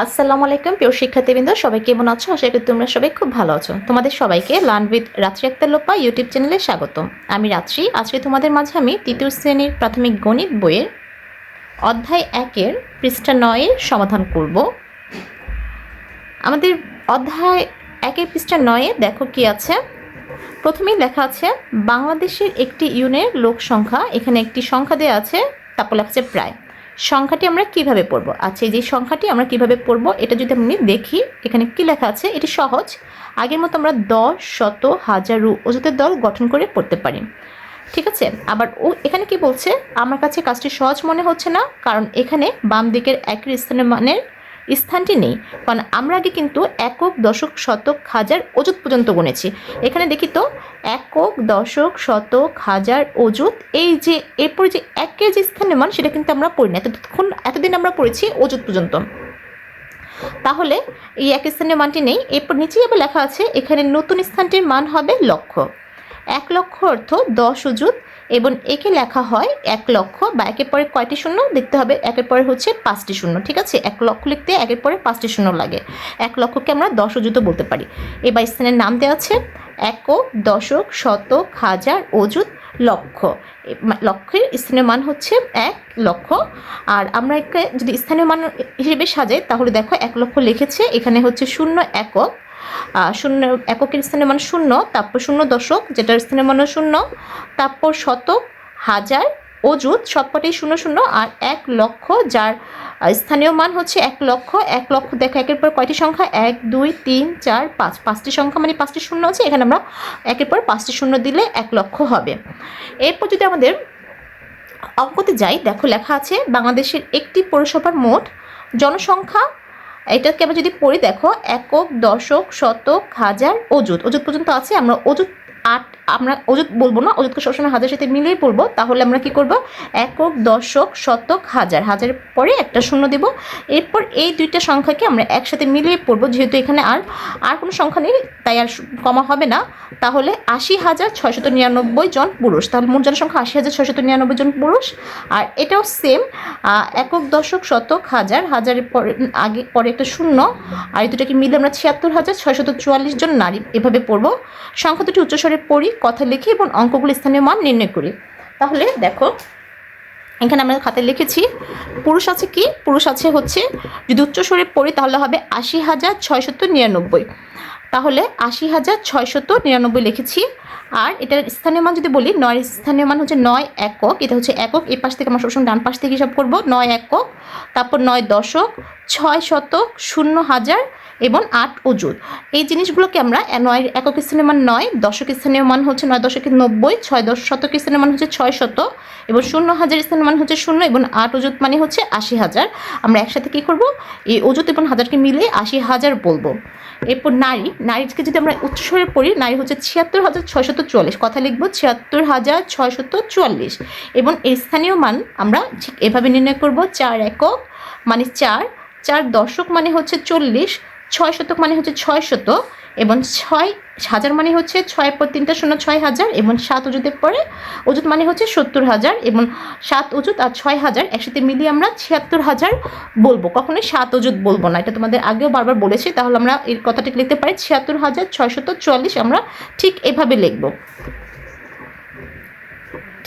আসসালামু আলাইকুম প্রিয় শিক্ষার্থীবৃন্দ, সবাই কেমন আছো? আশা করি তোমরা সবাই খুব ভালো আছো। তোমাদের সবাইকে লার্ন উইথ রাত্রি আক্তার লোপা ইউটিউব চ্যানেলে স্বাগতম। আমি রাত্রি। আজকে তোমাদের মাঝে আমি তৃতীয় শ্রেণীর প্রাথমিক গণিত বইয়ের অধ্যায় 1-এর পৃষ্ঠা 9-এর সমাধান করব। আমাদের অধ্যায় 1-এর পৃষ্ঠা 9-এ দেখো কি আছে। প্রথমেই লেখা আছে বাংলাদেশের একটি ইউনিয়নের লোক সংখ্যা। এখানে একটি সংখ্যা দেওয়া আছে, তারপর লেখা আছে প্রায়। সংখ্যাটি আমরা কিভাবে পড়ব? আচ্ছা, এই যে সংখ্যাটি আমরা কিভাবে পড়ব এটা যদি আমি দেখি, এখানে কি লেখা আছে, এটি সহজ। আগের মতো আমরা 10, শত, হাজার, অযুতের দল গঠন করে পড়তে পারি। ঠিক আছে। আবার এখানে কি বলছে, আমার কাছে কাজটি সহজ মনে হচ্ছে না, কারণ এখানে বাম দিকের একের স্থানের মানের স্থানটি নেই। কারণ আমরা আগে কিন্তু একক, দশক, শতক, হাজার, অযুত পর্যন্ত গুনেছি। এখানে দেখি তো একক, দশক, শতক, হাজার, অযুত, এই যে এরপরে যে একের যে স্থানের মান সেটা কিন্তু আমরা পড়ি না। এতদিন আমরা পড়েছি অযুত পর্যন্ত। তাহলে এই এক স্থানের মানটি নেই। এরপর নিচেই আবার লেখা আছে এখানে নতুন স্থানটির মান হবে লক্ষ। 1 লক্ষ অর্থ 10 অযুত, এবং একে লেখা হয় 1 লক্ষ, বা একের পরে কয়টি শূন্য দেখতে হবে, একের পরে হচ্ছে 5টি শূন্য। ঠিক আছে, 1 লক্ষ লিখতে একের পরে 5টি শূন্য লাগে। 1 লক্ষকে আমরা 10 অযুতও বলতে পারি। এবার স্থানের নাম দেওয়া আছে একক, দশক, শতক, হাজার, অযুত, লক্ষ। লক্ষের স্থানীয় মান হচ্ছে 1 লক্ষ। আর আমরা একে যদি স্থানীয় মান হিসেবে সাজাই তাহলে দেখো 1 লক্ষ লিখেছে, এখানে হচ্ছে 0 একক, 0 এককের স্থানীয় মান 0, তারপর 0 দশক যেটার স্থানীয় মান 0, তারপর শতক, হাজার, অযুত সবকটাই 0 0, আর 1 লক্ষ যার স্থানীয় মান হচ্ছে 1 লক্ষ। 1 লক্ষ দেখো একের পর কয়টি সংখ্যা, 1 2 3 4 5, 5টি সংখ্যা মানে 5টি শূন্য আছে। এখানে আমরা একের পর 5টি শূন্য দিলে 1 লক্ষ হবে। এরপর যদি আমাদের অঙ্কতে যাই, দেখো লেখা আছে বাংলাদেশের একটি পৌরসভার মোট জনসংখ্যা। এটাকে আমরা যদি পড়ি, দেখো একক, দশক, শতক, হাজার, অযুত পর্যন্ত আছে। আমরা অযুত বলবো না, অযুতকে সবসময় হাজারের সাথে মিলিয়ে পড়বো। তাহলে আমরা কি করব, একক, দশক, শতক, হাজার, হাজারের পরে একটা শূন্য দেব। এরপর এই দুইটা সংখ্যাকে আমরা একসাথে মিলিয়ে পড়বো, যেহেতু এখানে আর কোনো সংখ্যা নেই তাই আর কমা হবে না। তাহলে 80,699 জন পুরুষ। তাহলে মোট জনসংখ্যা 80,699 জন পুরুষ। আর এটাও সেম, একক, দশক, শতক, হাজার, হাজারের পরে একটা শূন্য, আর এই দুটাকে মিলে আমরা 76,644 জন নারী এভাবে পড়বো। সংখ্যা দুটি উচ্চস্বরে পড়ি, কথা লিখি এবং অঙ্কগুলো স্থানীয় মান নির্ণয় করি। তাহলে দেখো এখানে আমরা খাতায় লিখেছি পুরুষ আছে কি, পুরুষ আছে হচ্ছে, যদি উচ্চস্বরে পড়ি তাহলে হবে 80,699। তাহলে 80,699 লিখেছি। আর এটার স্থানীয় মান যদি বলি, 9 স্থানীয় মান হচ্ছে 9 একক, এটা হচ্ছে একক। এই পাশ থেকে আমরা সবসময় ডান পাশ থেকে হিসাব করবো। 9 একক, তারপর 9 দশক, 6 শতক, 0 হাজার এবং 8 অযুত। এই জিনিসগুলোকে আমরা 9 একক স্থানীয় মান 9, দশক স্থানীয় মান হচ্ছে 9 দশকে 90, 6 শতক স্থানীয় মান হচ্ছে 6 শত, এবং 0 হাজার স্থানীয় মান হচ্ছে 0, এবং 8 অযুত মানে হচ্ছে 80,000। আমরা একসাথে কী করবো, এই অযুত এবং হাজারকে মিলিয়ে 80,000 বলবো। এরপর নারীকে যদি আমরা উচ্চস্বরে পড়ি, নারী হচ্ছে 76,644, কথা লিখবো 76,644, এবং এর স্থানীয় মান আমরা ঠিক এভাবে নির্ণয় করব। 4 একক মানে 4, 4 দশক মানে হচ্ছে 40, 6 শতক মানে হচ্ছে 6 শত, এবং 6 হাজার মানে হচ্ছে 6 পর 3টা শূন্য 6,000, এবং 7 অযুতের পরে অযুত মানে হচ্ছে 70,000, এবং 7 অযুত আর 6,000 একসাথে মিলিয়ে আমরা 76,000 বলবো। কখনোই 7 অযুত বলবো না, এটা তোমাদের আগেও বারবার বলেছি। তাহলে আমরা এই কথাটিকে লিখতে পারি 76,644, আমরা ঠিক এভাবে লিখবো।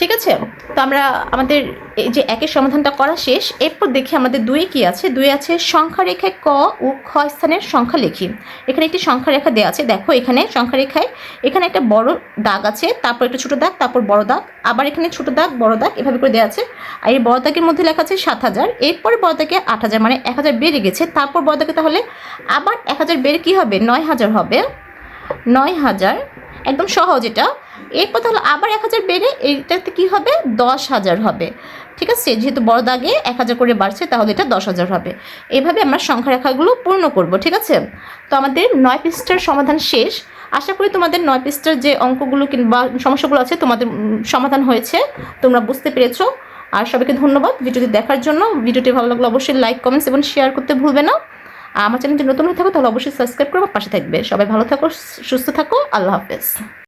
ঠিক আছে, তো আমরা আমাদের এই যে একের সমাধানটা করা শেষ। এরপর দেখি আমাদের 2 কি আছে। 2 আছে সংখ্যা রেখায় ক ও খ স্থানের সংখ্যা লিখি। এখানে একটি সংখ্যা রেখা দেওয়া আছে, দেখো এখানে সংখ্যা রেখায় এখানে একটা বড় দাগ আছে, তারপর একটা ছোট দাগ, তারপর বড় দাগ, আবার এখানে ছোট দাগ, বড় দাগ, এভাবে করে দেওয়া আছে। আর এই বড় দাগের মধ্যে লেখা আছে 7,000, এরপরে বড় দাগে 8,000, মানে 1,000 বেড়ে গেছে। তারপর বড় দাগে তাহলে আবার 1,000 বেড়ে কী হবে, 9,000 হবে। 9,000 একদম সহজ এটা। এরপর তাহলে আবার 1,000 বেড়ে এইটাতে কী হবে, 10,000 হবে। ঠিক আছে, যেহেতু বড় দাগে 1,000 করে বাড়ছে তাহলে এটা 10,000 হবে। এইভাবে আমরা সংখ্যা রেখাগুলো পূর্ণ করব। ঠিক আছে, তো আমাদের 9 পৃষ্ঠার সমাধান শেষ। আশা করি তোমাদের 9 পৃষ্ঠার যে অঙ্কগুলো কিংবা সমস্যাগুলো আছে তোমাদের সমাধান হয়েছে, তোমরা বুঝতে পেরেছো। আর সবাইকে ধন্যবাদ ভিডিওটি দেখার জন্য। ভিডিওটি ভালো লাগলে অবশ্যই লাইক, কমেন্টস এবং শেয়ার করতে ভুলবে না। আমার চ্যানেল যদি নতুন হয়ে থাকো তাহলে অবশ্যই সাবস্ক্রাইব করে আমার পাশে থাকবে। সবাই ভালো থাকো, সুস্থ থাকো, আল্লাহ হাফেজ।